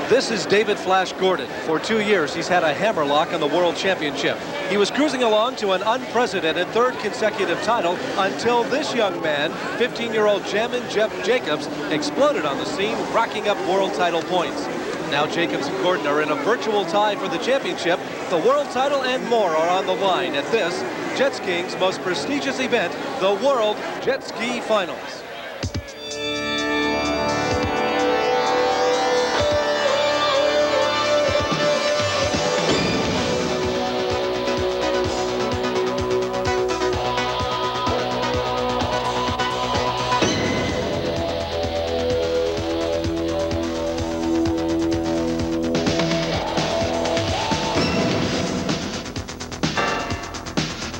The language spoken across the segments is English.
This is David Flash Gordon. For 2 years, he's had a hammerlock on the World Championship. He was cruising along to an unprecedented third consecutive title until this young man, 15-year-old Jammin Jeff Jacobs, exploded on the scene, racking up world title points. Now Jacobs and Gordon are in a virtual tie for the championship. The world title and more are on the line at this, jet skiing's most prestigious event, the World Jet Ski Finals.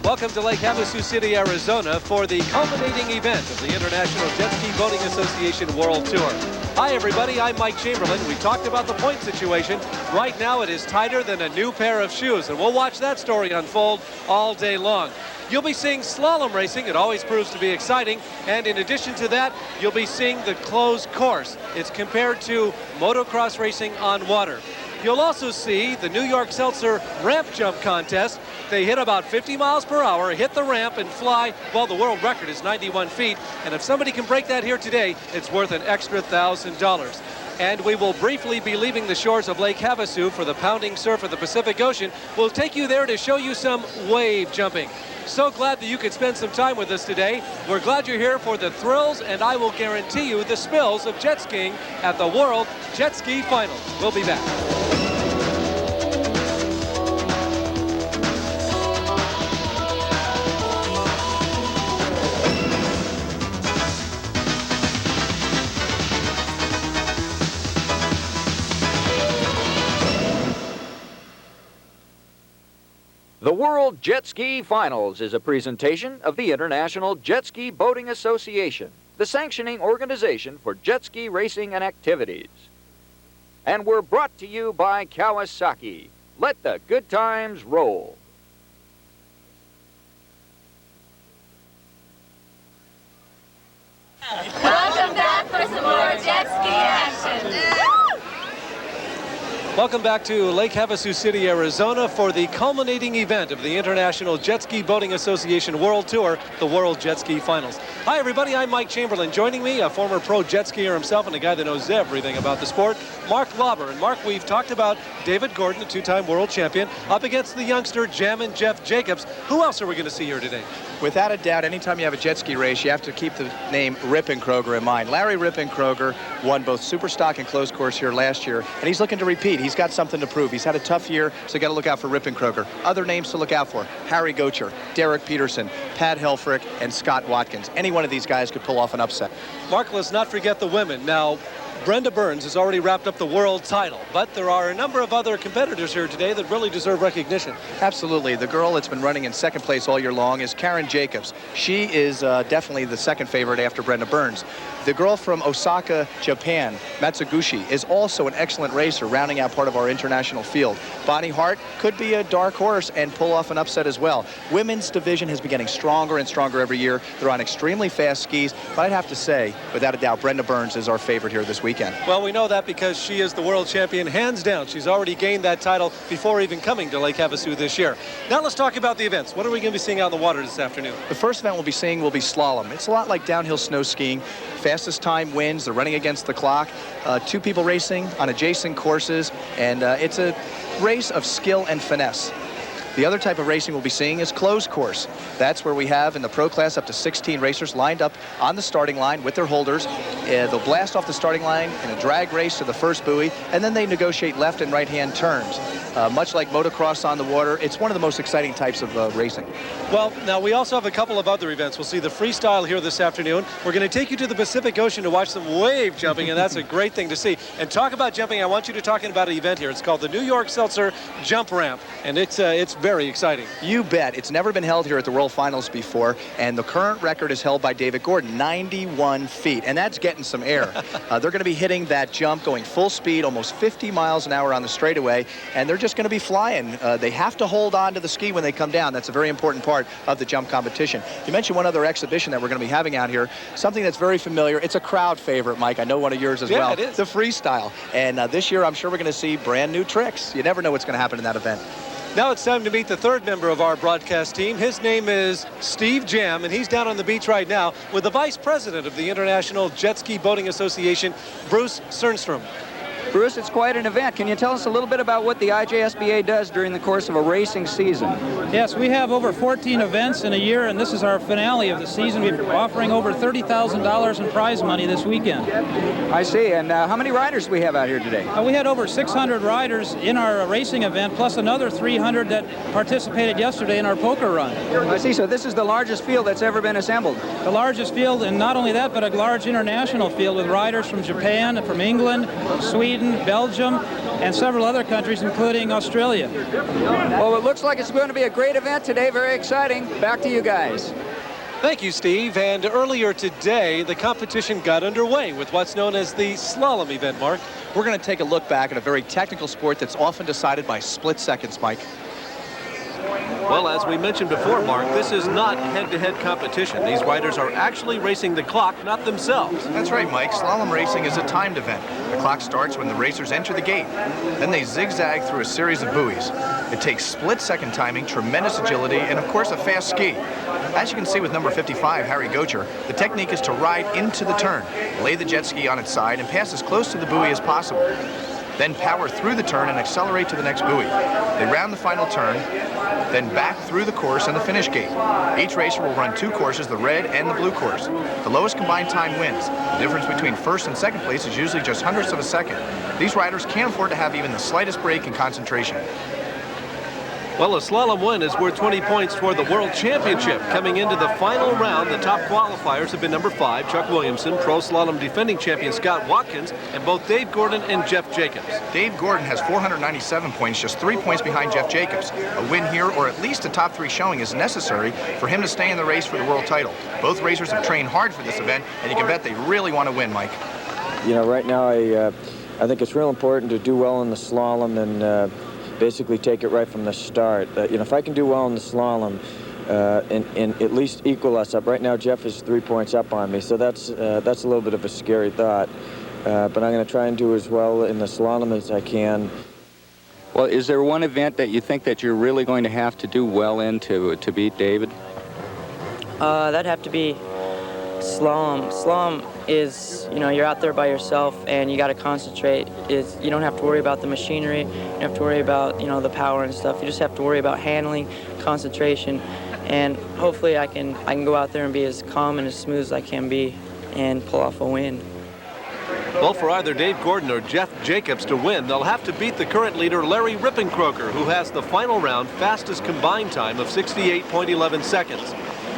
Welcome to Lake Havasu City, Arizona for the culminating event of the International Jet Ski Boating Association World Tour. Hi everybody, I'm Mike Chamberlain. We talked about the point situation. Right now it is tighter than a new pair of shoes, and we'll watch that story unfold all day long. You'll be seeing slalom racing. It always proves to be exciting. And in addition to that, you'll be seeing the closed course. It's compared to motocross racing on water. You'll also see the New York Seltzer ramp jump contest. They hit about 50 miles per hour, hit the ramp and fly. Well, the world record is 91 feet. And if somebody can break that here today, it's worth an extra $1,000. And we will briefly be leaving the shores of Lake Havasu for the pounding surf of the Pacific Ocean. We'll take you there to show you some wave jumping. So glad that you could spend some time with us today. We're glad you're here for the thrills, and I will guarantee you the spills of jet skiing at the World Jet Ski Finals. We'll be back. The World Jet Ski Finals is a presentation of the International Jet Ski Boating Association, the sanctioning organization for jet ski racing and activities. And we're brought to you by Kawasaki. Let the good times roll. Welcome back for some more jet ski action. Welcome back to Lake Havasu City, Arizona for the culminating event of the International Jet Ski Boating Association World Tour, the World Jet Ski Finals. Hi everybody, I'm Mike Chamberlain. Joining me, a former pro jet skier himself and a guy that knows everything about the sport, Mark Lauber. And Mark, we've talked about David Gordon, a two-time world champion, up against the youngster Jammin Jeff Jacobs. Who else are we going to see here today? Without a doubt, anytime you have a jet ski race, you have to keep the name Rippenkroeger in mind. Larry Rippenkroeger won both Superstock and closed course here last year, and he's looking to repeat. He's got something to prove. He's had a tough year, so you got to look out for Rippenkroeger. Other names to look out for: Harry Goatcher, Derek Peterson, Pat Helfrick, and Scott Watkins. Any one of these guys could pull off an upset. Mark, let's not forget the women. Now, Brenda Burns has already wrapped up the world title, but there are a number of other competitors here today that really deserve recognition. Absolutely. The girl that's been running in second place all year long is Karen Jacobs. She is definitely the second favorite after Brenda Burns. The girl from Osaka, Japan, Matsuguci, is also an excellent racer, rounding out part of our international field. Bonnie Hart could be a dark horse and pull off an upset as well. Women's division has been getting stronger and stronger every year. They're on extremely fast skis, but I'd have to say, without a doubt, Brenda Burns is our favorite here this weekend. Well, we know that because she is the world champion, hands down. She's already gained that title before even coming to Lake Havasu this year. Now let's talk about the events. What are we going to be seeing out in the water this afternoon? The first event we'll be seeing will be slalom. It's a lot like downhill snow skiing. Fastest time wins. They're running against the clock. Two people racing on adjacent courses, and it's a race of skill and finesse. The other type of racing we'll be seeing is closed course. That's where we have in the pro class up to 16 racers lined up on the starting line with their holders. They'll blast off the starting line in a drag race to the first buoy, and then they negotiate left and right-hand turns. Much like motocross on the water, it's one of the most exciting types of racing. Well, now we also have a couple of other events. We'll see the freestyle here this afternoon. We're going to take you to the Pacific Ocean to watch some wave jumping, and that's a great thing to see. And talk about jumping, I want you to talk about an event here. It's called the New York Seltzer Jump Ramp, and it's very exciting. You bet. It's never been held here at the World Finals before, and the current record is held by David Gordon, 91 feet, and that's getting some air. They're going to be hitting that jump going full speed, almost 50 miles an hour on the straightaway, and they're just going to be flying. They have to hold on to the ski when they come down. That's a very important part of the jump competition. You mentioned one other exhibition that we're going to be having out here, something that's very familiar. It's a crowd favorite, Mike. I know one of yours as well. It is. The freestyle. And this year, I'm sure we're going to see brand new tricks. You never know what's going to happen in that event. Now it's time to meet the third member of our broadcast team. His name is Steve Jam, and he's down on the beach right now with the Vice President of the International Jet Ski Boating Association, Bruce Cernstrom. Bruce, it's quite an event. Can you tell us a little bit about what the IJSBA does during the course of a racing season? Yes, we have over 14 events in a year, and this is our finale of the season. We're offering over $30,000 in prize money this weekend. I see. And how many riders do we have out here today? We had over 600 riders in our racing event, plus another 300 that participated yesterday in our poker run. I see. So this is the largest field that's ever been assembled. The largest field, and not only that, but a large international field with riders from Japan, from England, Sweden, Belgium, and several other countries, including Australia. Well, it looks like it's going to be a great event today. Very exciting. Back to you guys. Thank you, Steve. And earlier today, the competition got underway with what's known as the slalom event, Mark. We're going to take a look back at a very technical sport that's often decided by split seconds, Mike. Well, as we mentioned before, Mark, this is not head-to-head competition. These riders are actually racing the clock, not themselves. That's right, Mike. Slalom racing is a timed event. The clock starts when the racers enter the gate. Then they zigzag through a series of buoys. It takes split-second timing, tremendous agility, and of course a fast ski. As you can see with number 55, Harry Goatcher, the technique is to ride into the turn, lay the jet ski on its side, and pass as close to the buoy as possible. Then power through the turn and accelerate to the next buoy. They round the final turn, then back through the course and the finish gate. Each racer will run two courses, the red and the blue course. The lowest combined time wins. The difference between first and second place is usually just hundredths of a second. These riders can't afford to have even the slightest break in concentration. Well, a slalom win is worth 20 points toward the World Championship. Coming into the final round, the top qualifiers have been number 5, Chuck Williamson, pro slalom defending champion Scott Watkins, and both Dave Gordon and Jeff Jacobs. Dave Gordon has 497 points, just 3 points behind Jeff Jacobs. A win here, or at least a top 3 showing, is necessary for him to stay in the race for the world title. Both racers have trained hard for this event, and you can bet they really want to win, Mike. You know, right now I think it's real important to do well in the slalom and basically take it right from the start. You know, if I can do well in the slalom and at least equal us up. Right now, Jeff is 3 points up on me, so that's a little bit of a scary thought. But I'm going to try and do as well in the slalom as I can. Well, is there one event that you think that you're really going to have to do well in to beat David? That'd have to be slalom. Slalom is, you know, you're out there by yourself and you got to concentrate. You don't have to worry about the machinery. You don't have to worry about, you know, the power and stuff. You just have to worry about handling, concentration, and hopefully I can go out there and be as calm and as smooth as I can be and pull off a win. Well, for either Dave Gordon or Jeff Jacobs to win, they'll have to beat the current leader, Larry Rippenkroeger, who has the final round fastest combined time of 68.11 seconds.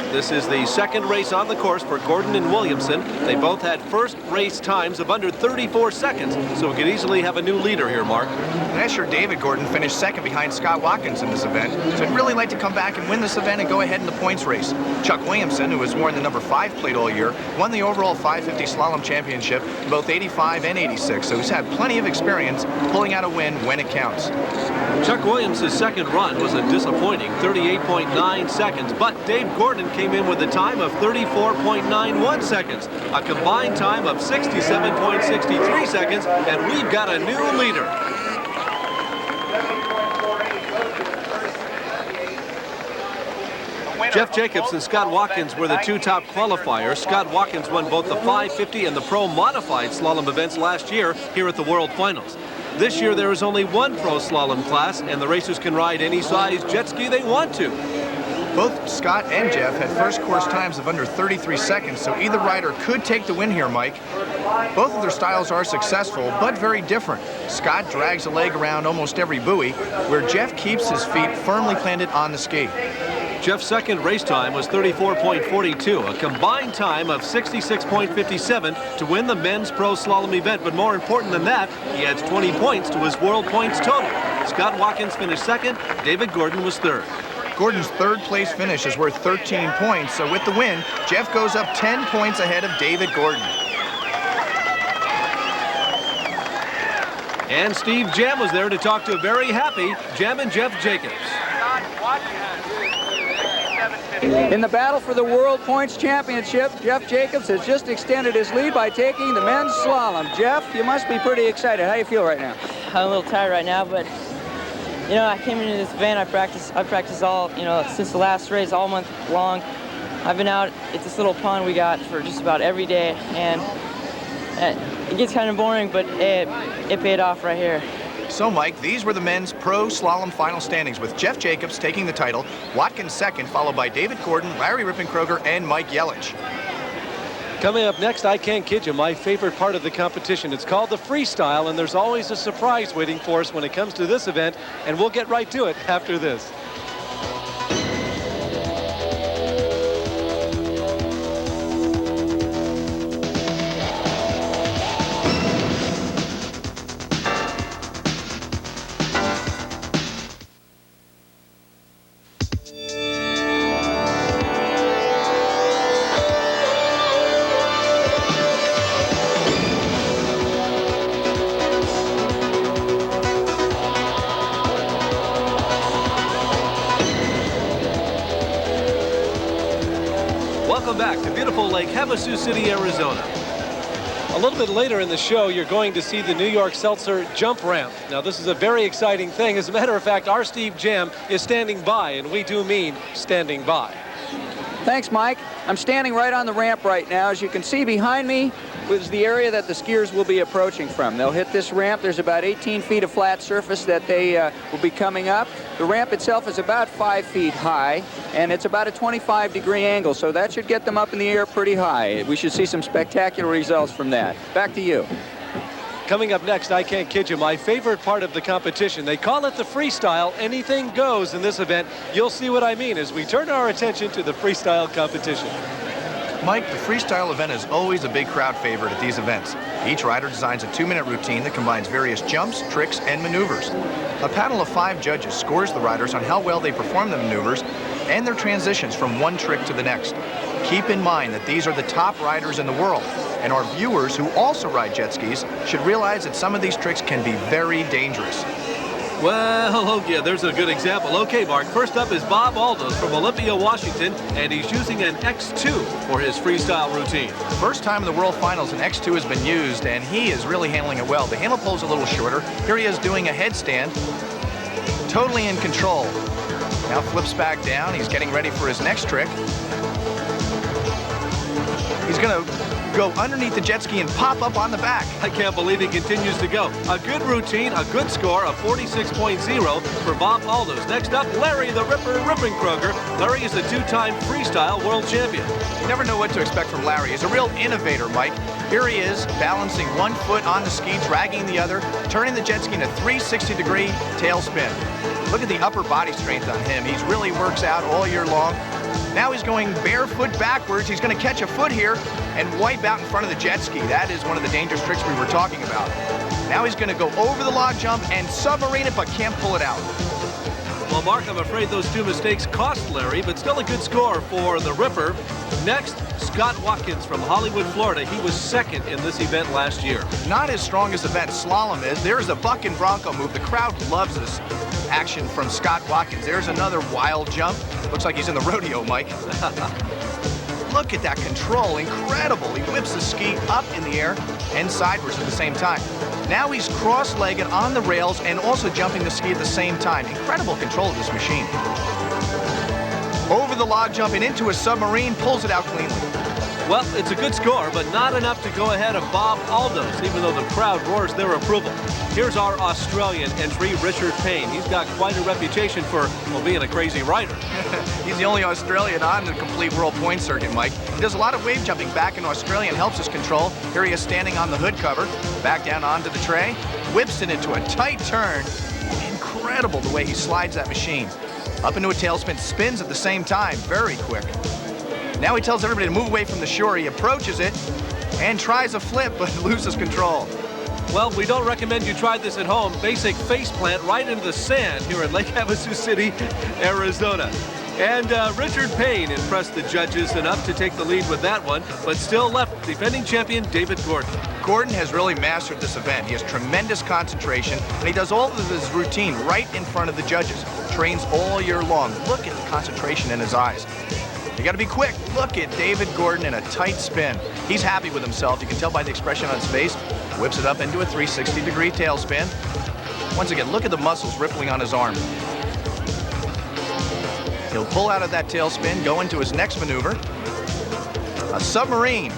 This is the second race on the course for Gordon and Williamson. They both had first race times of under 34 seconds, so we could easily have a new leader here, Mark. Last year, David Gordon finished second behind Scott Watkins in this event, so I'd really like to come back and win this event and go ahead in the points race. Chuck Williamson, who has worn the number 5 plate all year, won the overall 550 slalom championship in both 85 and 86, so he's had plenty of experience pulling out a win when it counts. Chuck Williams' second run was a disappointing 38.9 seconds, but Dave Gordon came in with a time of 34.91 seconds, a combined time of 67.63 seconds, and we've got a new leader. Jeff Jacobs and Scott Watkins were the two top qualifiers. Scott Watkins won both the 550 and the pro modified slalom events last year here at the World Finals. This year there is only one pro slalom class, and the racers can ride any size jet ski they want to. Both Scott and Jeff had first course times of under 33 seconds, so either rider could take the win here, Mike. Both of their styles are successful, but very different. Scott drags a leg around almost every buoy, where Jeff keeps his feet firmly planted on the ski. Jeff's second race time was 34.42, a combined time of 66.57 to win the men's pro slalom event. But more important than that, he adds 20 points to his world points total. Scott Watkins finished second. David Gordon was third. Gordon's third place finish is worth 13 points. So with the win, Jeff goes up 10 points ahead of David Gordon. And Steve Jam was there to talk to a very happy Jammin Jeff Jacobs. In the battle for the World Points Championship, Jeff Jacobs has just extended his lead by taking the men's slalom. Jeff, you must be pretty excited. How do you feel right now? I'm a little tired right now, but you know, I came into this event. I practiced all, you know, since the last race, all month long. I've been out at this little pond we got for just about every day, and it gets kind of boring, but it paid off right here. So, Mike, these were the men's pro slalom final standings, with Jeff Jacobs taking the title, Watkins second, followed by David Gordon, Larry Rippenkroeger, and Mike Yelich. Coming up next, I can't kid you, my favorite part of the competition. It's called the freestyle, and there's always a surprise waiting for us when it comes to this event, and we'll get right to it after this. Welcome back to beautiful Lake Havasu City, Arizona. A little bit later in the show, you're going to see the New York Seltzer jump ramp. Now, this is a very exciting thing. As a matter of fact, our Steve Jam is standing by, and we do mean standing by. Thanks, Mike. I'm standing right on the ramp right now. As you can see behind me is the area that the skiers will be approaching from. They'll hit this ramp. There's about 18 feet of flat surface that they will be coming up. The ramp itself is about 5 feet high, and it's about a 25-degree angle, so that should get them up in the air pretty high. We should see some spectacular results from that. Back to you. Coming up next, I can't kid you, my favorite part of the competition. They call it the freestyle. Anything goes in this event. You'll see what I mean as we turn our attention to the freestyle competition. Mike, the freestyle event is always a big crowd favorite at these events. Each rider designs a 2-minute routine that combines various jumps, tricks, and maneuvers. A panel of 5 judges scores the riders on how well they perform the maneuvers and their transitions from one trick to the next. Keep in mind that these are the top riders in the world, and our viewers who also ride jet skis should realize that some of these tricks can be very dangerous. Well, oh yeah, there's a good example. Okay, Mark, first up is Bob Aldos from Olympia, Washington, and he's using an X2 for his freestyle routine. First time in the World Finals, an X2 has been used, and he is really handling it well. The handle pull's a little shorter. Here he is doing a headstand, totally in control. Now flips back down. He's getting ready for his next trick. He's going to go underneath the jet ski and pop up on the back. I can't believe he continues to go. A good routine, a good score of 46.0 for Bob Aldos. Next up, Larry the Ripper Rippenkroeger. Larry is a 2-time freestyle world champion. You never know what to expect from Larry. He's a real innovator, Mike. Here he is, balancing one foot on the ski, dragging the other, turning the jet ski in a 360-degree tail spin. Look at the upper body strength on him. He really works out all year long. Now he's going barefoot backwards. He's going to catch a foot here and wipe out in front of the jet ski. That is one of the dangerous tricks we were talking about. Now he's going to go over the log jump and submarine it, but can't pull it out. Well, Mark, I'm afraid those 2 mistakes cost Larry, but still a good score for the Ripper. Next, Scott Watkins from Hollywood, Florida. He was second in this event last year. Not as strong as event slalom is. There's a buck and bronco move. The crowd loves this action from Scott Watkins. There's another wild jump. Looks like he's in the rodeo, Mike. Look at that control. Incredible. He whips the ski up in the air and sideways at the same time. Now he's cross-legged on the rails and also jumping the ski at the same time. Incredible control of this machine. Over the log jump and into a submarine, pulls it out cleanly. Well, it's a good score, but not enough to go ahead of Bob Aldos, even though the crowd roars their approval. Here's our Australian entry, Richard Payne. He's got quite a reputation for, well, being a crazy rider. He's the only Australian on the complete world point circuit, Mike. He does a lot of wave jumping back in Australia and helps his control. Here he is standing on the hood cover, back down onto the tray, whips it into a tight turn. Incredible the way he slides that machine. Up into a tailspin, spins at the same time, very quick. Now he tells everybody to move away from the shore. He approaches it and tries a flip, but loses control. Well, we don't recommend you try this at home. Basic face plant right into the sand here in Lake Havasu City, Arizona. And Richard Payne impressed the judges enough to take the lead with that one, but still left defending champion David Gordon. Gordon has really mastered this event. He has tremendous concentration, and he does all of his routine right in front of the judges. Trains all year long. Look at the concentration in his eyes. You got to be quick. Look at David Gordon in a tight spin. He's happy with himself. You can tell by the expression on his face. Whips it up into a 360-degree tailspin. Once again, look at the muscles rippling on his arm. He'll pull out of that tailspin, go into his next maneuver. A submarine.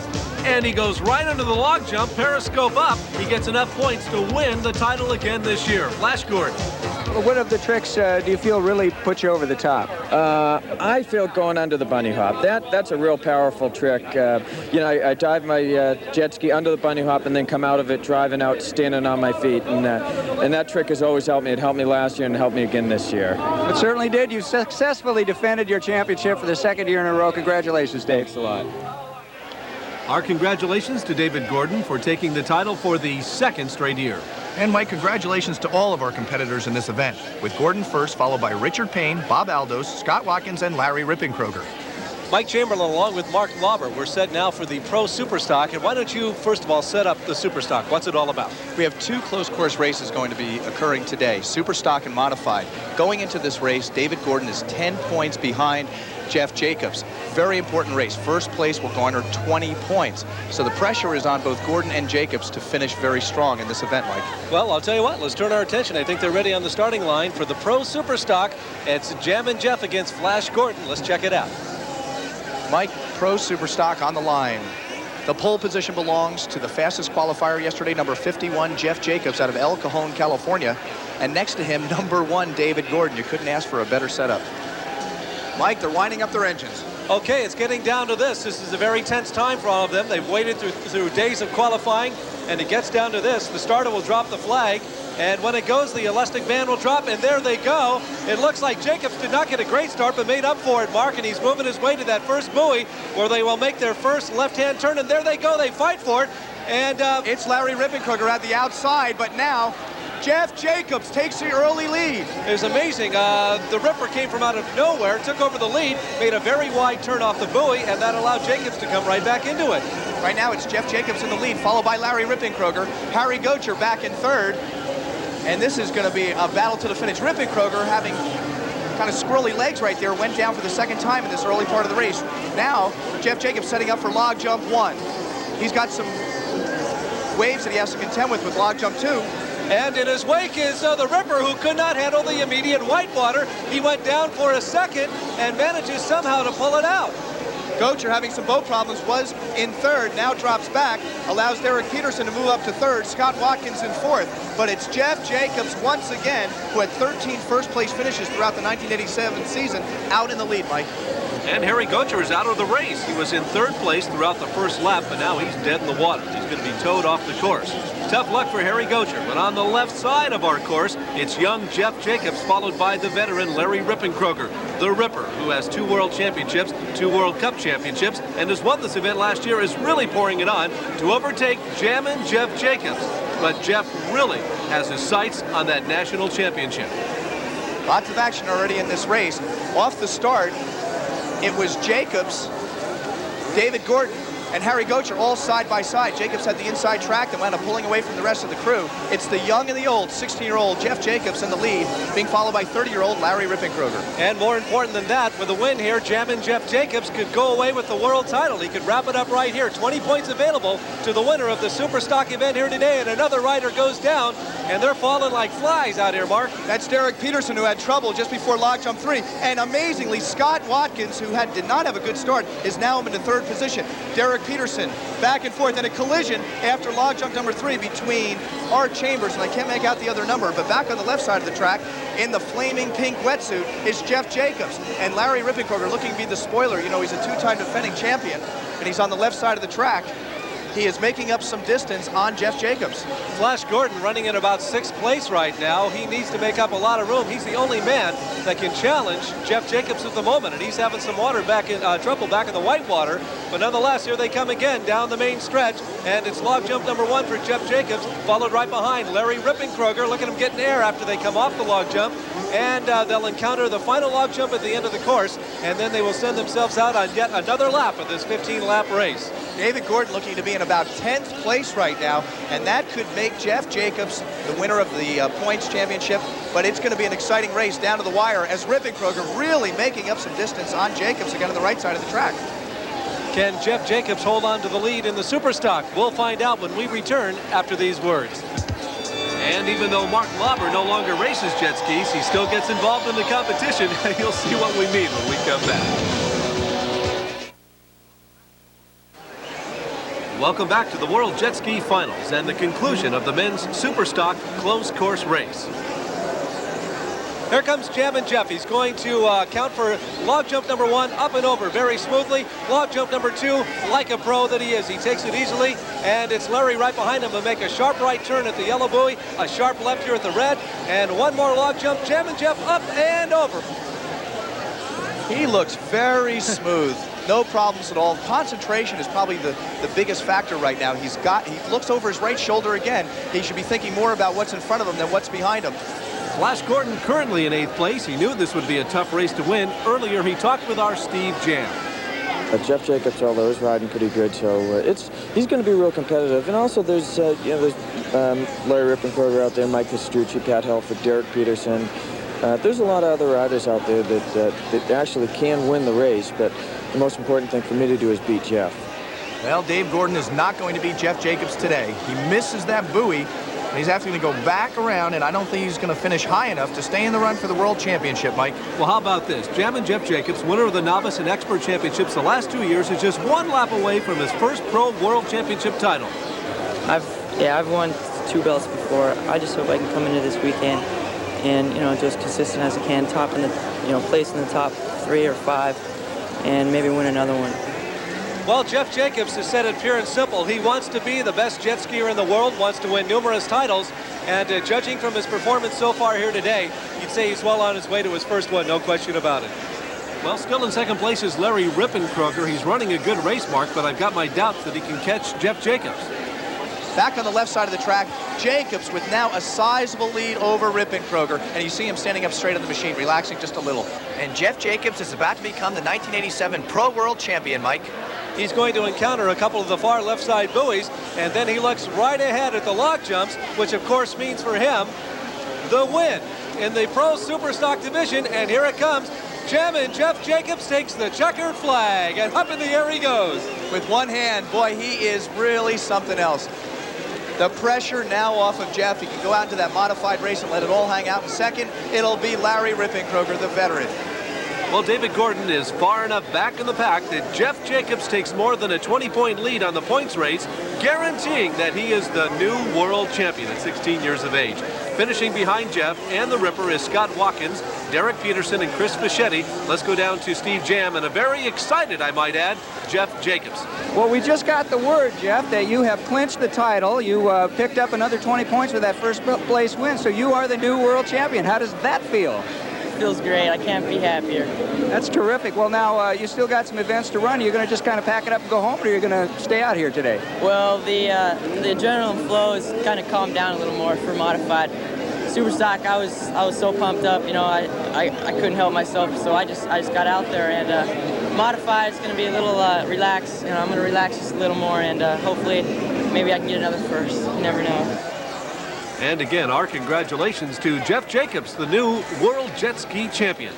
And he goes right under the log jump, periscope up. He gets enough points to win the title again this year. Flash Gordon. What of the tricks do you feel really put you over the top? I feel going under the bunny hop. That's a real powerful trick. I dive my jet ski under the bunny hop and then come out of it driving out, standing on my feet. And that trick has always helped me. It helped me last year and helped me again this year. It certainly did. You successfully defended your championship for the second year in a row. Congratulations, Dave. Thanks a lot. Our congratulations to David Gordon for taking the title for the second straight year. And Mike, congratulations to all of our competitors in this event, with Gordon first, followed by Richard Payne, Bob Aldos, Scott Watkins, and Larry Rippenkroeger. Mike Chamberlain along with Mark Lauber. We're set now for the Pro Superstock. And why don't you, first of all, set up the Superstock? What's it all about? We have two closed course races going to be occurring today, Superstock and Modified. Going into this race, David Gordon is 10 points behind Jeff Jacobs. Very important race. First place will garner 20 points. So the pressure is on both Gordon and Jacobs to finish very strong in this event, Mike. Well, I'll tell you what, let's turn our attention. I think they're ready on the starting line for the Pro Superstock. It's Jammin Jeff against Flash Gordon. Let's check it out. Mike, Pro Superstock on the line. The pole position belongs to the fastest qualifier yesterday, number 51, Jeff Jacobs out of El Cajon, California. And next to him, number 1, David Gordon. You couldn't ask for a better setup. Mike, they're winding up their engines. Okay, it's getting down to this. This is a very tense time for all of them. They've waited through days of qualifying, and it gets down to this. The starter will drop the flag, and when it goes, the elastic band will drop, and there they go. It looks like Jacobs did not get a great start, but made up for it, Mark, and he's moving his way to that first buoy, where they will make their first left-hand turn, and there they go. They fight for it, and it's Larry Rippenkroeger at the outside, but now Jeff Jacobs takes the early lead. It was amazing. The Ripper came from out of nowhere, took over the lead, made a very wide turn off the buoy, and that allowed Jacobs to come right back into it. Right now it's Jeff Jacobs in the lead, followed by Larry Rippenkroeger. Harry Goatcher back in third. And this is going to be a battle to the finish. Rippenkroeger, having kind of squirrely legs right there, went down for the second time in this early part of the race. Now, Jeff Jacobs setting up for log jump 1. He's got some waves that he has to contend with log jump 2. And in his wake is the Ripper, who could not handle the immediate white water. He went down for a second and manages somehow to pull it out. Goatcher, having some boat problems, was in third, now drops back, allows Derek Peterson to move up to third, Scott Watkins in fourth. But it's Jeff Jacobs once again, who had 13 first-place finishes throughout the 1987 season, out in the lead, Mike. And Harry Goatcher is out of the race. He was in third place throughout the first lap, but now he's dead in the water. He's going to be towed off the course. Tough luck for Harry Goatcher, but on the left side of our course, it's young Jeff Jacobs, followed by the veteran Larry Rippenkroeger, the Ripper, who has 2 World Championships, 2 World Cup Championships, and has won this event last year, is really pouring it on to overtake Jammin Jeff Jacobs. But Jeff really has his sights on that national championship. Lots of action already in this race. Off the start, it was Jacobs, David Gordon, and Harry Goatcher all side by side. Jacobs had the inside track and wound up pulling away from the rest of the crew. It's the young and the old, 16-year-old Jeff Jacobs in the lead, being followed by 30-year-old Larry Rippenkroeger. And more important than that, with the win here, Jammin Jeff Jacobs could go away with the world title. He could wrap it up right here. 20 points available to the winner of the Superstock event here today, and another rider goes down, and they're falling like flies out here, Mark. That's Derek Peterson, who had trouble just before log jump 3. And amazingly, Scott Watkins, who did not have a good start, is now in the third position. Derek Peterson back and forth, and a collision after log jump number 3 between Hart Chambers, and I can't make out the other number, but back on the left side of the track in the flaming pink wetsuit is Jeff Jacobs. And Larry Rippenkroeger, looking to be the spoiler. You know, he's a 2-time defending champion, and he's on the left side of the track. he is making up some distance on Jeff Jacobs. Flash Gordon running in about 6th place right now. He needs to make up a lot of room. He's the only man that can challenge Jeff Jacobs at the moment, and he's having some water back in trouble back in the whitewater. But nonetheless, here they come again down the main stretch, and it's log jump number 1 for Jeff Jacobs, followed right behind Larry Rippenkroeger. Look at him getting air after they come off the log jump, and they'll encounter the final log jump at the end of the course, and then they will send themselves out on yet another lap of this 15-lap race. David Gordon looking to be in about 10th place right now, and that could make Jeff Jacobs the winner of the points championship, but it's going to be an exciting race down to the wire as Rippenkroeger really making up some distance on Jacobs again on the right side of the track. Can Jeff Jacobs hold on to the lead in the Superstock? We'll find out when we return after these words. And even though Mark Lauber no longer races jet skis, he still gets involved in the competition. You'll see what we mean when we come back. Welcome back to the World Jet Ski Finals and the conclusion of the men's Superstock closed course race. Here comes Jammin Jeff. He's going to count for log jump number 1 up and over very smoothly. Log jump number 2, like a pro that he is. He takes it easily, and it's Larry right behind him to make a sharp right turn at the yellow buoy, a sharp left here at the red, and one more log jump. Jammin Jeff up and over. He looks very smooth. No problems at all. Concentration is probably the biggest factor right now. He looks over his right shoulder again. He should be thinking more about what's in front of him than what's behind him. Flash Gordon currently in 8th place. He knew this would be a tough race to win. Earlier, he talked with our Steve Jam. Jeff Jacobs, although, is riding pretty good, so he's going to be real competitive. And also, there's Larry Rippenkroeger out there, Mike Matsuguci, Pat Helfrick, Derek Peterson. There's a lot of other riders out there that actually can win the race, but the most important thing for me to do is beat Jeff. Well, Dave Gordon is not going to beat Jeff Jacobs today. He misses that buoy, and he's actually going to go back around, and I don't think he's going to finish high enough to stay in the run for the World Championship, Mike. Well, how about this? Jammin Jeff Jacobs, winner of the Novice and Expert Championships the last 2 years, is just 1 lap away from his first Pro World Championship title. I've won 2 belts before. I just hope I can come into this weekend and, just consistent as I can, place in the top 3 or 5, and maybe win another one. Well, Jeff Jacobs has said it pure and simple. He wants to be the best jet skier in the world, wants to win numerous titles, and judging from his performance so far here today, you'd say he's well on his way to his first one, no question about it. Well, still in 2nd place is Larry Rippenkroeger. He's running a good race, Mark, but I've got my doubts that he can catch Jeff Jacobs. Back on the left side of the track, Jacobs with now a sizable lead over Rippenkroeger, and you see him standing up straight on the machine, relaxing just a little. And Jeff Jacobs is about to become the 1987 Pro World Champion, Mike. He's going to encounter a couple of the far left side buoys, and then he looks right ahead at the log jumps, which of course means for him the win in the Pro Superstock division. And here it comes. Jammin Jeff Jacobs takes the checkered flag, and up in the air he goes. With one hand, boy, he is really something else. The pressure now off of Jeff. He can go out into that modified race and let it all hang out. In second, it'll be Larry Rippenkroeger, the veteran. Well, David Gordon is far enough back in the pack that Jeff Jacobs takes more than a 20-point lead on the points race, guaranteeing that he is the new world champion at 16 years of age. Finishing behind Jeff and the Ripper is Scott Watkins, Derek Peterson, and Chris Fischetti. Let's go down to Steve Jam and a very excited, I might add, Jeff Jacobs. Well, we just got the word, Jeff, that you have clinched the title. You picked up another 20 points with that first place win, so you are the new world champion. How does that feel? Feels great. I can't be happier. That's terrific. Well, now you still got some events to run. You're going to just kind of pack it up and go home, or you're going to stay out here today? Well, the adrenaline flow has kind of calmed down a little more for modified. Superstock, I was so pumped up. I couldn't help myself, so I just got out there, and modified is going to be a little relaxed. I'm going to relax just a little more, and hopefully maybe I can get another first. You never know. And again, our congratulations to Jeff Jacobs, the new World Jet Ski Champion.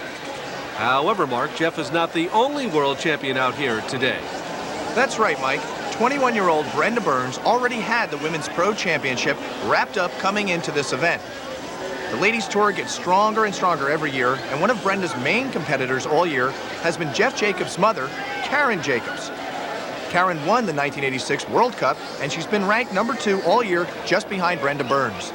However, Mark, Jeff is not the only world champion out here today. That's right, Mike. 21-year-old Brenda Burns already had the Women's Pro Championship wrapped up coming into this event. The ladies' tour gets stronger and stronger every year, and one of Brenda's main competitors all year has been Jeff Jacobs' mother, Karen Jacobs. Karen won the 1986 World Cup, and she's been ranked number 2 all year, just behind Brenda Burns.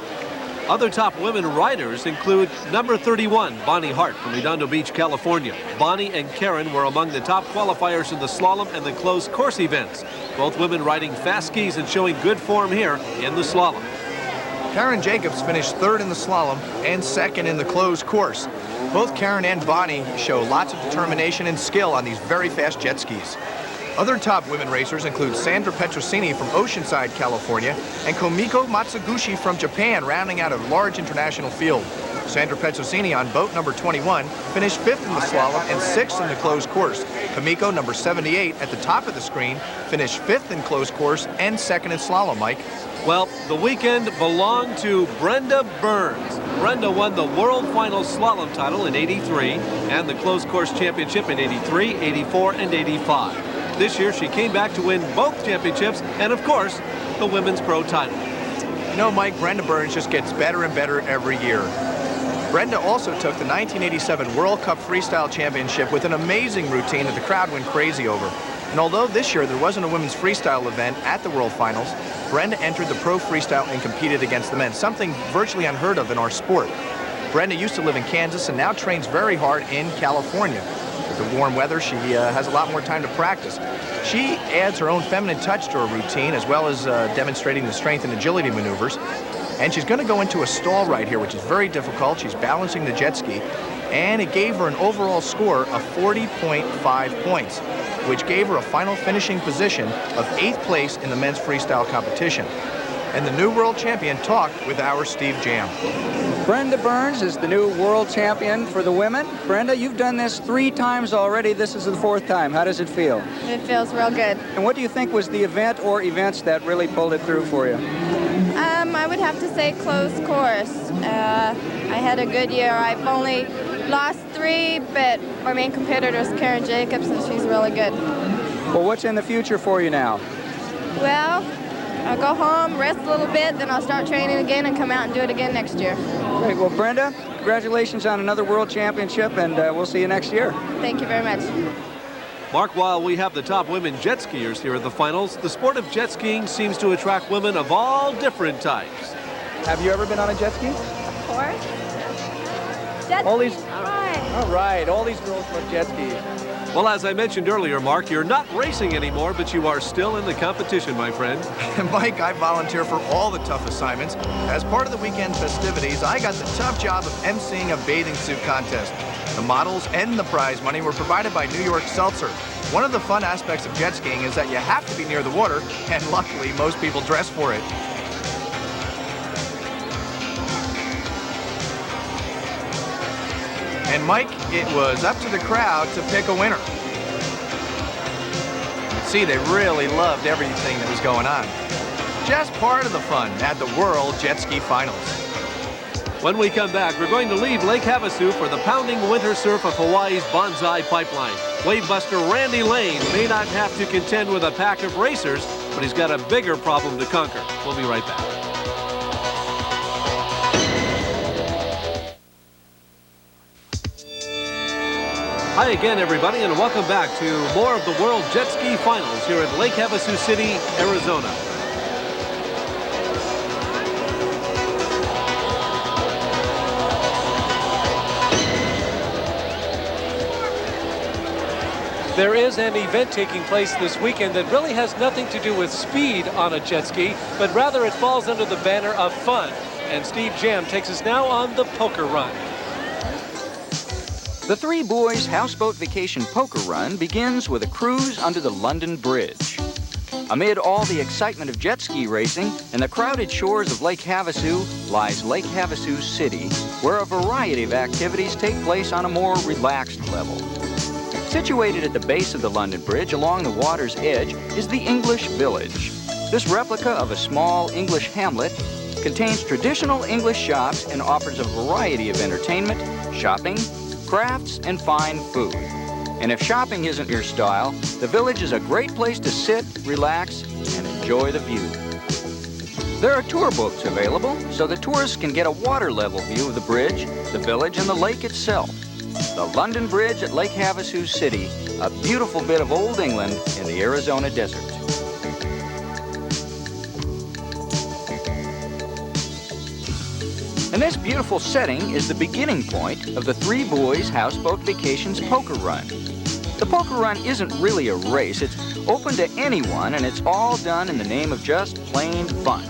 Other top women riders include number 31, Bonnie Hart from Redondo Beach, California. Bonnie and Karen were among the top qualifiers in the slalom and the closed course events. Both women riding fast skis and showing good form here in the slalom. Karen Jacobs finished third in the slalom and second in the closed course. Both Karen and Bonnie show lots of determination and skill on these very fast jet skis. Other top women racers include Sandra Petrosini from Oceanside, California, and Kumiko Matsuguci from Japan, rounding out a large international field. Sandra Petrosini on boat number 21 finished 5th in the slalom and 6th in the closed course. Kumiko, number 78, at the top of the screen, finished 5th in closed course and 2nd in slalom, Mike. Well, the weekend belonged to Brenda Burns. Brenda won the World Final Slalom title in '83 and the Closed Course Championship in '83, '84, and '85. This year, she came back to win both championships and, of course, the Women's Pro title. You know, Mike, Brenda Burns just gets better and better every year. Brenda also took the 1987 World Cup Freestyle Championship with an amazing routine that the crowd went crazy over. And although this year there wasn't a women's freestyle event at the World Finals, Brenda entered the pro freestyle and competed against the men, something virtually unheard of in our sport. Brenda used to live in Kansas and now trains very hard in California. With the warm weather, she has a lot more time to practice. She adds her own feminine touch to her routine, as well as demonstrating the strength and agility maneuvers. And she's going to go into a stall right here, which is very difficult. She's balancing the jet ski, and it gave her an overall score of 40.5 points, which gave her a final finishing position of 8th place in the men's freestyle competition. And the new world champion talked with our Steve Jam. Brenda Burns is the new world champion for the women. Brenda, you've done this 3 times already. This is the 4th time. How does it feel? It feels real good. And what do you think was the event or events that really pulled it through for you? I would have to say closed course. I had a good year. I've only lost 3, but our main competitor is Karen Jacobs, and she's really good. Well, what's in the future for you now? Well, I'll go home, rest a little bit, then I'll start training again and come out and do it again next year. Great. Well, Brenda, congratulations on another world championship, and we'll see you next year. Thank you very much. Mark, while we have the top women jet skiers here at the finals, the sport of jet skiing seems to attract women of all different types. Have you ever been on a jet ski? Of course. Jet All these- ski. All right. All right, all these girls love jet skis. Well, as I mentioned earlier, Mark, you're not racing anymore, but you are still in the competition, my friend. Mike, I volunteer for all the tough assignments. As part of the weekend festivities, I got the tough job of emceeing a bathing suit contest. The models and the prize money were provided by New York Seltzer. One of the fun aspects of jet skiing is that you have to be near the water, and luckily, most people dress for it. And Mike, it was up to the crowd to pick a winner. See, they really loved everything that was going on. Just part of the fun at the World Jet Ski Finals. When we come back, we're going to leave Lake Havasu for the pounding winter surf of Hawaii's Banzai Pipeline. Wavebuster Randy Lane may not have to contend with a pack of racers, but he's got a bigger problem to conquer. We'll be right back. Hi again, everybody, and welcome back to more of the World Jet Ski Finals here at Lake Havasu City, Arizona. There is an event taking place this weekend that really has nothing to do with speed on a jet ski, but rather it falls under the banner of fun. And Steve Jam takes us now on the poker run. The Three Boys Houseboat Vacation Poker Run begins with a cruise under the London Bridge. Amid all the excitement of jet ski racing and the crowded shores of Lake Havasu lies Lake Havasu City, where a variety of activities take place on a more relaxed level. Situated at the base of the London Bridge along the water's edge is the English Village. This replica of a small English hamlet contains traditional English shops and offers a variety of entertainment, shopping, crafts, and fine food. And if shopping isn't your style, the village is a great place to sit, relax, and enjoy the view. There are tour boats available, so the tourists can get a water level view of the bridge, the village, and the lake itself. The London Bridge at Lake Havasu City, a beautiful bit of old England in the Arizona desert. And this beautiful setting is the beginning point of the Three Boys Houseboat Vacations Poker Run. The poker run isn't really a race, it's Open to anyone, and it's all done in the name of just plain fun.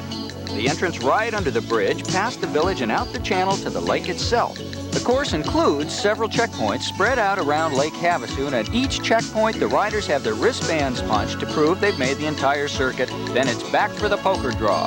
The entrance right under the bridge, past the village and out the channel to the lake itself. The course includes several checkpoints spread out around Lake Havasu, and at each checkpoint, the riders have their wristbands punched to prove they've made the entire circuit. Then it's back for the poker draw.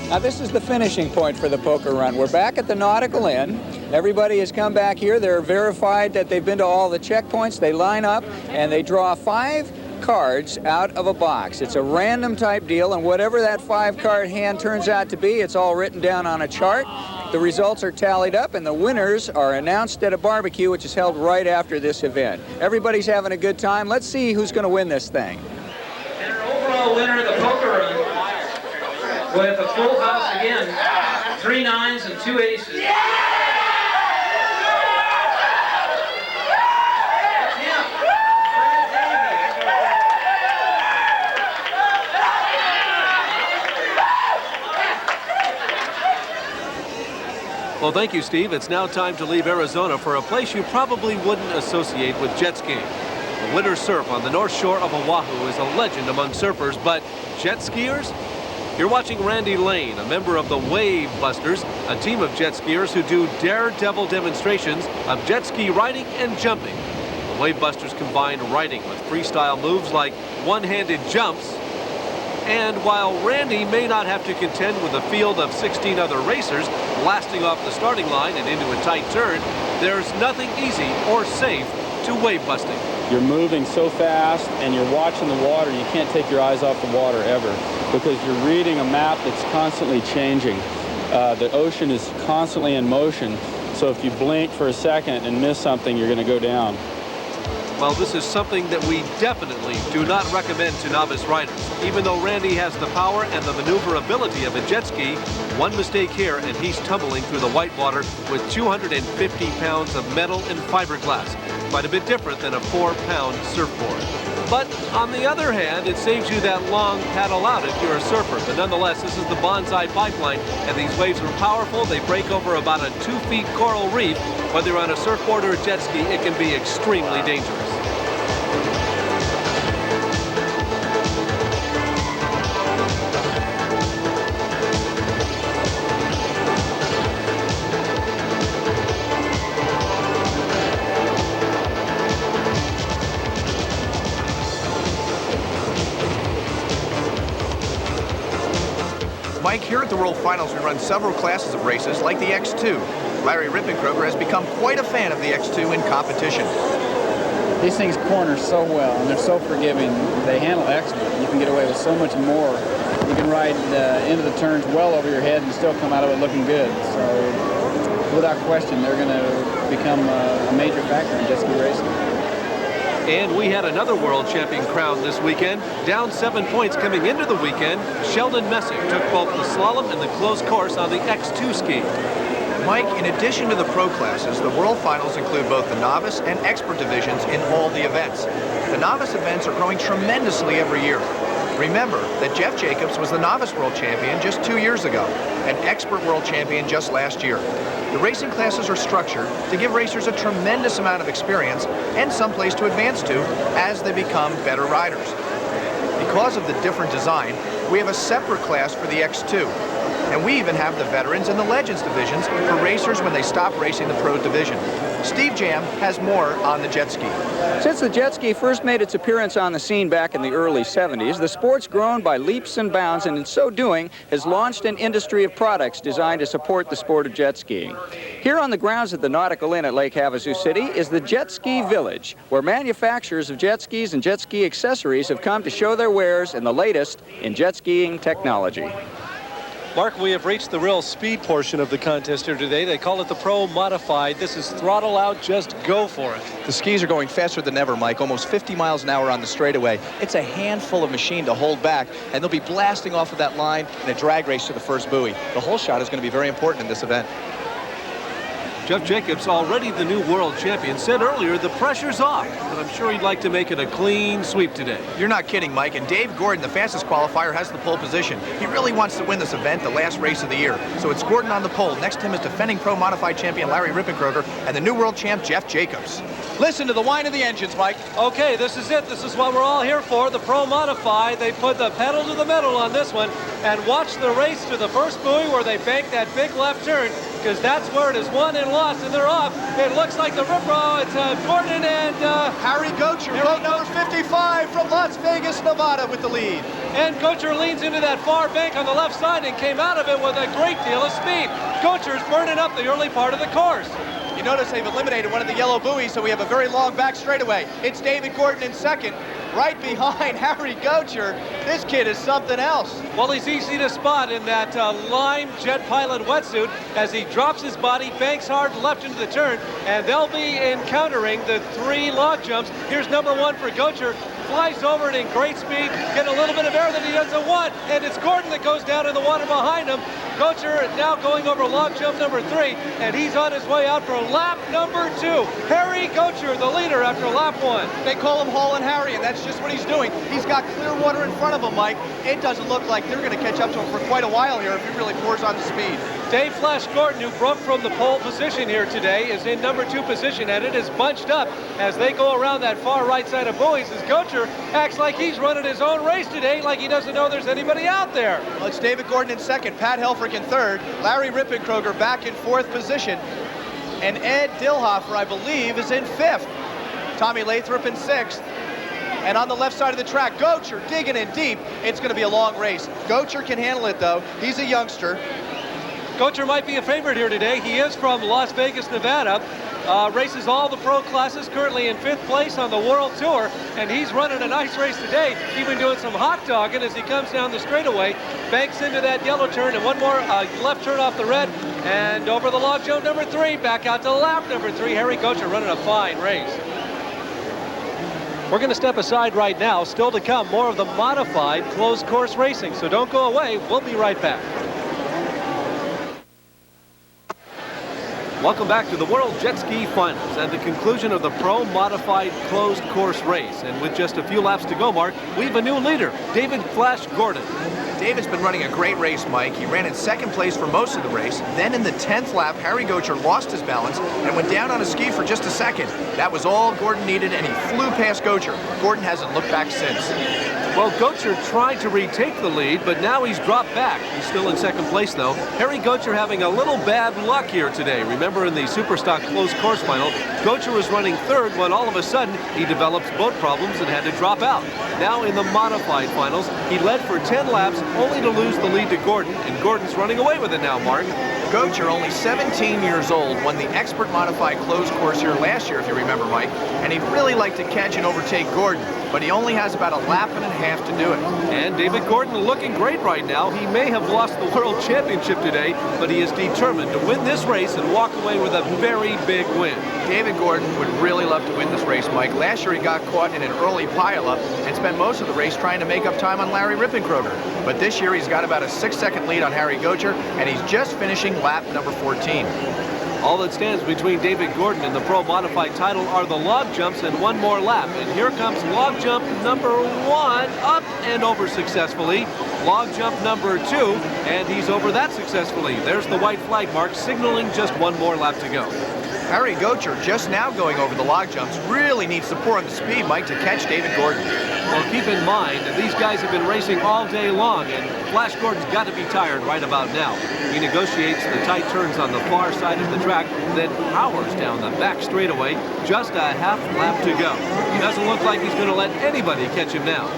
Now this is the finishing point for the poker run. We're back at the Nautical Inn. Everybody has come back here. They're verified that they've been to all the checkpoints. They line up and they draw 5 cards out of a box. It's a random type deal, and whatever that 5-card hand turns out to be, it's all written down on a chart. The results are tallied up, and the winners are announced at a barbecue, which is held right after this event. Everybody's having a good time. Let's see who's going to win this thing. And our overall winner of the poker run, with a full house again, 3 9s and 2 aces. Well, thank you, Steve. It's now time to leave Arizona for a place you probably wouldn't associate with jet skiing. The winter surf on the north shore of Oahu is a legend among surfers, but jet skiers? You're watching Randy Lane, a member of the Wave Busters, a team of jet skiers who do daredevil demonstrations of jet ski riding and jumping. The Wave Busters combine riding with freestyle moves like one-handed jumps. And while Randy may not have to contend with a field of 16 other racers blasting off the starting line and into a tight turn, there's nothing easy or safe to wave busting. You're moving so fast and you're watching the water, you can't take your eyes off the water ever, because you're reading a map that's constantly changing. The ocean is constantly in motion, so if you blink for a second and miss something, you're going to go down. Well, this is something that we definitely do not recommend to novice riders. Even though Randy has the power and the maneuverability of a jet ski, one mistake here and he's tumbling through the white water with 250 pounds of metal and fiberglass. Quite a bit different than a 4-pound surfboard. But on the other hand, it saves you that long paddle out if you're a surfer. But nonetheless, this is the bonsai pipeline, and these waves are powerful. They break over about a 2-foot coral reef. Whether you're on a surfboard or a jet ski, it can be extremely dangerous. Mike, here at the World Finals, we run several classes of races like the X2. Larry Rippenkroeger has become quite a fan of the X2 in competition. These things corner so well, and they're so forgiving. They handle excellent. You can get away with so much more. You can ride into the turns well over your head and still come out of it looking good. So, without question, they're going to become a major factor in jet ski racing. And we had another world champion crowned this weekend. Down 7 points coming into the weekend, Sheldon Messick took both the slalom and the closed course on the X2 ski. Mike, in addition to the pro classes, the World Finals include both the novice and expert divisions in all the events. The novice events are growing tremendously every year. Remember that Jeff Jacobs was the novice world champion just 2 years ago, and expert world champion just last year. The racing classes are structured to give racers a tremendous amount of experience and some place to advance to as they become better riders. Because of the different design, we have a separate class for the X2. And we even have the veterans and the legends divisions for racers when they stop racing the pro division. Steve Jam has more on the jet ski. Since the jet ski first made its appearance on the scene back in the early 70s, the sport's grown by leaps and bounds, and in so doing has launched an industry of products designed to support the sport of jet skiing. Here on the grounds of the Nautical Inn at Lake Havasu City is the Jet Ski Village, where manufacturers of jet skis and jet ski accessories have come to show their wares and the latest in jet skiing technology. Mark, we have reached the real speed portion of the contest here today. They call it the Pro Modified. This is throttle out, just go for it. The skis are going faster than ever, Mike, almost 50 miles an hour on the straightaway. It's a handful of machine to hold back, and they'll be blasting off of that line in a drag race to the first buoy. The whole shot is going to be very important in this event. Jeff Jacobs, already the new world champion, said earlier the pressure's off, but I'm sure he'd like to make it a clean sweep today. You're not kidding, Mike, and Dave Gordon, the fastest qualifier, has the pole position. He really wants to win this event, the last race of the year. So it's Gordon on the pole. Next to him is defending Pro Modified champion Larry Rippenkroeger and the new world champ Jeff Jacobs. Listen to the whine of the engines, Mike. Okay, this is it. This is what we're all here for, the Pro Modify. They put the pedal to the metal on this one, and watch the race to the first buoy where they bank that big left turn, because that's where it is won and lost, and they're off. It looks like the Ripro. It's Gordon and Harry Goatcher, boat number 55 from Las Vegas, Nevada, with the lead. And Goatcher leans into that far bank on the left side and came out of it with a great deal of speed. Goatcher's burning up the early part of the course. You notice they've eliminated one of the yellow buoys, so we have a very long back straightaway. It's David Gordon in second, right behind Harry Goatcher. This kid is something else. Well, he's easy to spot in that lime jet pilot wetsuit as he drops his body, banks hard left into the turn, and they'll be encountering the 3 log jumps. Here's number 1 for Goatcher. Flies over it in great speed, get a little bit of air that he doesn't want, and it's Gordon that goes down in the water behind him. Goatcher now going over log jump number 3, and he's on his way out for lap number 2. Harry Goatcher, the leader after lap 1. They call him Haulin' Harry, and that's just what he's doing. He's got clear water in front of him, Mike. It doesn't look like they're going to catch up to him for quite a while here if he really pours on the speed. Dave Flash Gordon, who broke from the pole position here today, is in number 2 position, and it is bunched up as they go around that far right side of buoys as Goatcher acts like he's running his own race today, like he doesn't know there's anybody out there. Well, it's David Gordon in second, Pat Helfrick in third, Larry Rippenkroeger back in 4th position, and Ed Dillhofer, I believe, is in 5th. Tommy Lathrop in 6th. And on the left side of the track, Goatcher digging in deep. It's going to be a long race. Goatcher can handle it, though. He's a youngster. Goatcher might be a favorite here today. He is from Las Vegas, Nevada. Races all the pro classes, currently in 5th place on the World Tour, and he's running a nice race today, even doing some hot dogging as he comes down the straightaway, banks into that yellow turn, and one more left turn off the red, and over the log jump number 3, back out to lap number 3. Harry Goatcher running a fine race. We're going to step aside right now. Still to come, more of the modified closed course racing, so don't go away. We'll be right back. Welcome back to the World Jet Ski Finals and the conclusion of the Pro Modified Closed Course race. And with just a few laps to go, Mark, we have a new leader, David Flash Gordon. David's been running a great race, Mike. He ran in 2nd place for most of the race. Then in the 10th lap, Harry Goatcher lost his balance and went down on a ski for just a second. That was all Gordon needed, and he flew past Goatcher. Gordon hasn't looked back since. Well, Goatcher tried to retake the lead, but now he's dropped back. He's still in 2nd place, though. Harry Goatcher having a little bad luck here today. Remember in the Superstock Closed Course Final, Goatcher was running 3rd when all of a sudden he developed boat problems and had to drop out. Now in the Modified Finals, he led for 10 laps, only to lose the lead to Gordon, and Gordon's running away with it now, Mark. Goatcher, only 17 years old, won the Expert Modified Closed Course here last year, if you remember, Mike, and he'd really like to catch and overtake Gordon, but he only has about a lap and a half to do it. And David Gordon looking great right now. He may have lost the World Championship today, but he is determined to win this race and walk away with a very big win. David Gordon would really love to win this race, Mike. Last year he got caught in an early pileup and spent most of the race trying to make up time on Larry Rippenkroeger. But this year he's got about a 6-second lead on Harry Goatcher, and he's just finishing lap number 14. All that stands between David Gordon and the Pro Modified title are the log jumps and one more lap. And here comes log jump number 1, up and over successfully. Log jump number 2, and he's over that successfully. There's the white flag mark signaling just one more lap to go. Harry Goatcher, just now going over the log jumps, really needs to pour on the speed, Mike, to catch David Gordon. Well, keep in mind that these guys have been racing all day long, and Flash Gordon's got to be tired right about now. He negotiates the tight turns on the far side of the track, then powers down the back straightaway, just a half lap to go. He doesn't look like he's going to let anybody catch him now.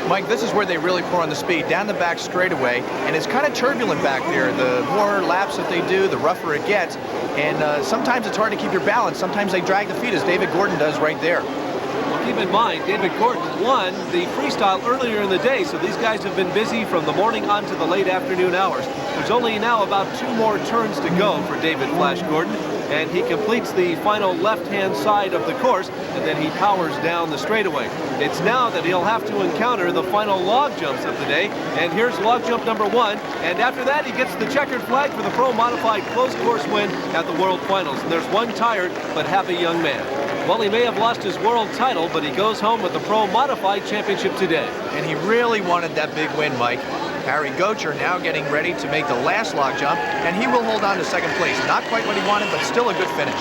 Mike, this is where they really pour on the speed, down the back straightaway, and it's kind of turbulent back there. The more laps that they do, the rougher it gets, and sometimes it's hard to keep your balance. Sometimes they drag the feet, as David Gordon does right there. Well, keep in mind, David Gordon won the freestyle earlier in the day, so these guys have been busy from the morning on to the late afternoon hours. There's only now about 2 more turns to go for David Flash Gordon, and he completes the final left-hand side of the course, and then he powers down the straightaway. It's now that he'll have to encounter the final log jumps of the day, and here's log jump number 1, and after that he gets the checkered flag for the Pro Modified Closed Course win at the World Finals. And there's one tired but happy young man. Well, he may have lost his world title, but he goes home with the Pro Modified Championship today. And he really wanted that big win, Mike. Harry Goatcher now getting ready to make the last log jump, and he will hold on to 2nd place. Not quite what he wanted, but still a good finish.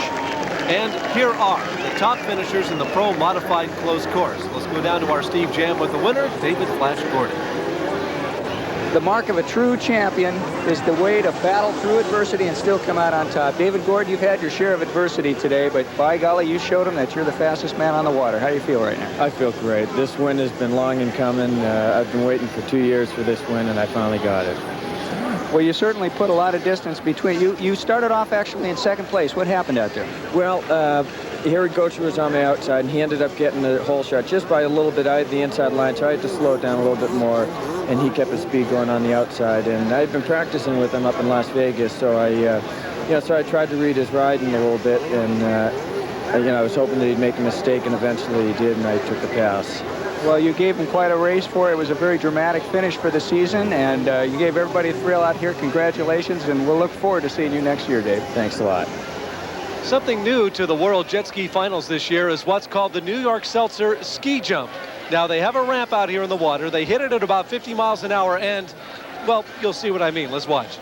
And here are the top finishers in the Pro Modified Closed Course. Let's go down to our Steve Jam with the winner, David Flash Gordon. The mark of a true champion is the way to battle through adversity and still come out on top. David Gordon, you've had your share of adversity today, but by golly, you showed them that you're the fastest man on the water. How do you feel right now? I feel great. This win has been long in coming. I've been waiting for 2 years for this win, and I finally got it. Well, you certainly put a lot of distance between you. You started off actually in second place. What happened out there? Well, Harry Goatcher was on the outside, and he ended up getting the hole shot just by a little bit. I had the inside line, so I had to slow it down a little bit more, and he kept his speed going on the outside. And I'd been practicing with him up in Las Vegas, so I tried to read his riding a little bit, and I was hoping that he'd make a mistake, and eventually he did, and I took the pass. Well, you gave him quite a race for it. It was a very dramatic finish for the season, and you gave everybody a thrill out here. Congratulations, and we'll look forward to seeing you next year, Dave. Thanks a lot. Something new to the World Jet Ski Finals this year is what's called the New York Seltzer Ski Jump. Now, they have a ramp out here in the water. They hit it at about 50 miles an hour, and, well, you'll see what I mean. Let's watch.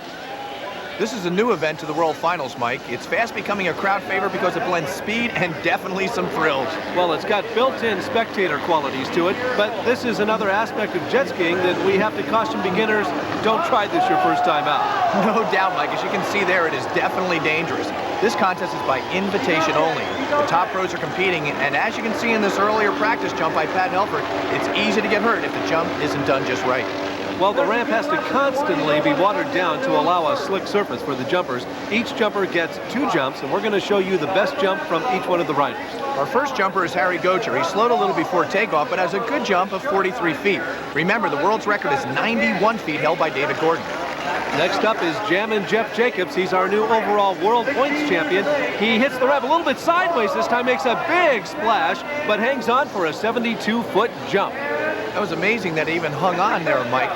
This is a new event to the World Finals, Mike. It's fast becoming a crowd favorite because it blends speed and definitely some thrills. Well, it's got built-in spectator qualities to it, but this is another aspect of jet skiing that we have to caution beginners. Don't try this your first time out. No doubt, Mike. As you can see there, it is definitely dangerous. This contest is by invitation only. The top pros are competing, and as you can see in this earlier practice jump by Pat Helfrick, it's easy to get hurt if the jump isn't done just right. Well, the ramp has to constantly be watered down to allow a slick surface for the jumpers. Each jumper gets 2 jumps, and we're going to show you the best jump from each one of the riders. Our first jumper is Harry Goatcher. He slowed a little before takeoff, but has a good jump of 43 feet. Remember, the world's record is 91 feet held by David Gordon. Next up is Jammin Jeff Jacobs. He's our new overall world points champion. He hits the ramp a little bit sideways this time, makes a big splash, but hangs on for a 72-foot jump. That was amazing that he even hung on there, Mike.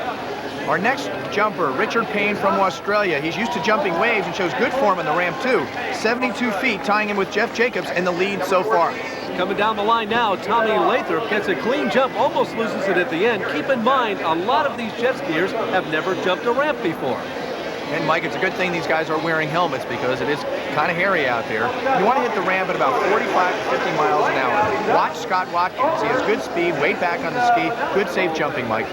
Our next jumper, Richard Payne from Australia. He's used to jumping waves and shows good form on the ramp, too. 72 feet, tying him with Jeff Jacobs in the lead so far. Coming down the line now, Tommy Lathrop gets a clean jump, almost loses it at the end. Keep in mind, a lot of these jet skiers have never jumped a ramp before. And Mike, it's a good thing these guys are wearing helmets because it is kind of hairy out there. You want to hit the ramp at about 45 to 50 miles an hour. Watch Scott Watkins. He has good speed, weight back on the ski, good safe jumping, Mike.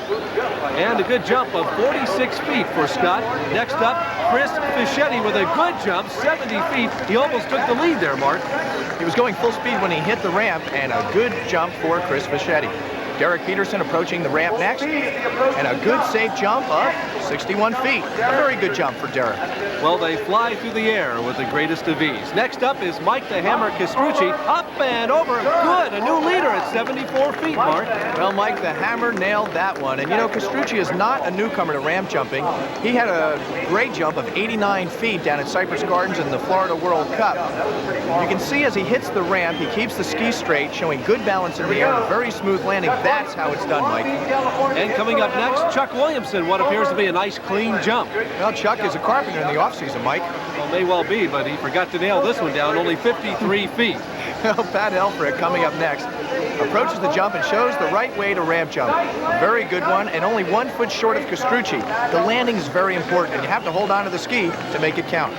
And a good jump of 46 feet for Scott. Next up, Chris Fischetti with a good jump, 70 feet. He almost took the lead there, Mark. He was going full speed when he hit the ramp, and a good jump for Chris Fischetti. Derek Peterson approaching the ramp next, and a good safe jump of 61 feet. A very good jump for Derek. Well, they fly through the air with the greatest of ease. Next up is Mike the Hammer Castrucci, up and over. Good, a new leader at 74 feet, Mark. Well, Mike the Hammer nailed that one. And you know, Castrucci is not a newcomer to ramp jumping. He had a great jump of 89 feet down at Cypress Gardens in the Florida World Cup. You can see as he hits the ramp, he keeps the ski straight, showing good balance in the air and a very smooth landing. That's how it's done, Mike. And coming up next, Chuck Williamson, what appears to be a nice, clean jump. Well, Chuck is a carpenter in the offseason, Mike. Well, may well be, but he forgot to nail this one down, only 53 feet. Well, Pat Helfrick, coming up next, approaches the jump and shows the right way to ramp jump. A very good one, and only 1 foot short of Castrucci. The landing is very important, and you have to hold on to the ski to make it count.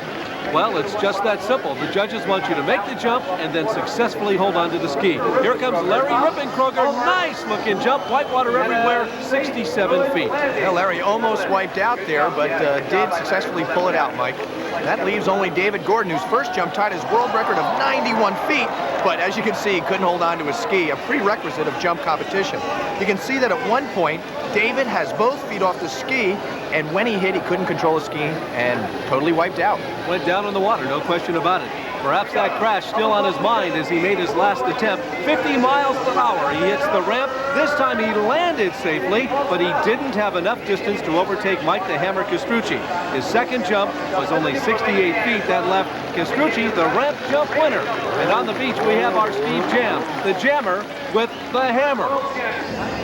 Well, it's just that simple. The judges want you to make the jump and then successfully hold on to the ski. Here comes Larry Rippenkroeger. Nice looking jump. Whitewater everywhere, 67 feet. Well, Larry almost wiped out there, but did successfully pull it out, Mike. That leaves only David Gordon, whose first jump tied his world record of 91 feet. But as you can see, he couldn't hold on to his ski, a prerequisite of jump competition. You can see that at one point, David has both feet off the ski, and when he hit, he couldn't control his ski and totally wiped out. Went down in the water, no question about it. Perhaps that crash still on his mind as he made his last attempt. 50 miles per hour, he hits the ramp. This time he landed safely, but he didn't have enough distance to overtake Mike the Hammer Castrucci. His second jump was only 68 feet. That left Castrucci the ramp jump winner. And on the beach we have our Steve Jam, the jammer with the hammer.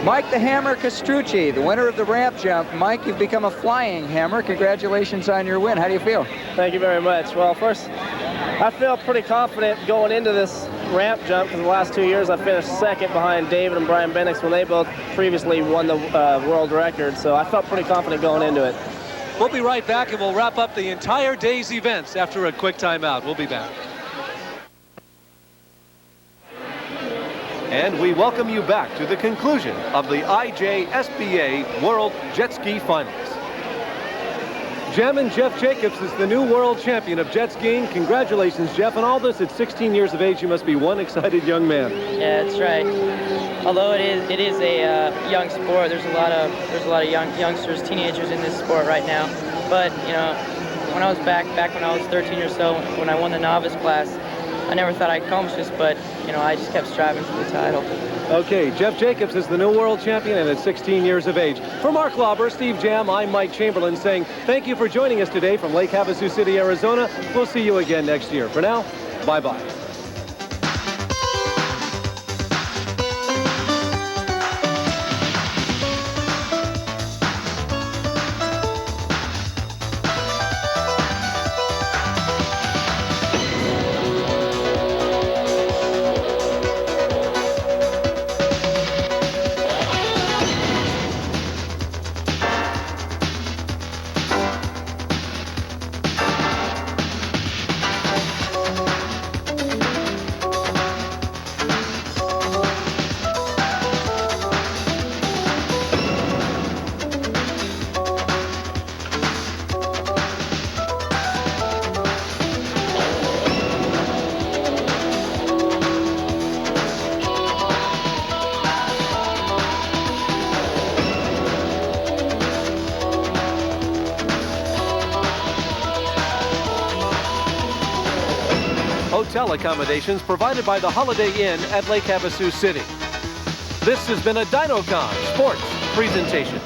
Mike the Hammer Castrucci, the winner of the ramp jump. Mike, you've become a flying hammer. Congratulations on your win. How do you feel? Thank you very much. Well, first, I feel pretty confident going into this ramp jump because the last 2 years I finished second behind David and Brian Bendix when they both previously won the world record. So I felt pretty confident going into it. We'll be right back and we'll wrap up the entire day's events after a quick timeout. We'll be back. And we welcome you back to the conclusion of the IJSBA World Jet Ski Finals. Jammin Jeff Jacobs is the new world champion of jet skiing. Congratulations, Jeff. And all this at 16 years of age, you must be one excited young man. Yeah, that's right. Although it is a young sport, there's a lot of youngsters, teenagers in this sport right now. But you know, when I was back when I was 13 or so, when I won the novice class, I never thought I'd accomplish this, but you know, I just kept striving for the title. Okay, Jeff Jacobs is the new world champion and at 16 years of age. For Mark Lauber, Steve Jam, I'm Mike Chamberlain saying thank you for joining us today from Lake Havasu City, Arizona. We'll see you again next year. For now, bye-bye. Hotel accommodations provided by the Holiday Inn at Lake Havasu City. This has been a DinoCon Sports presentation.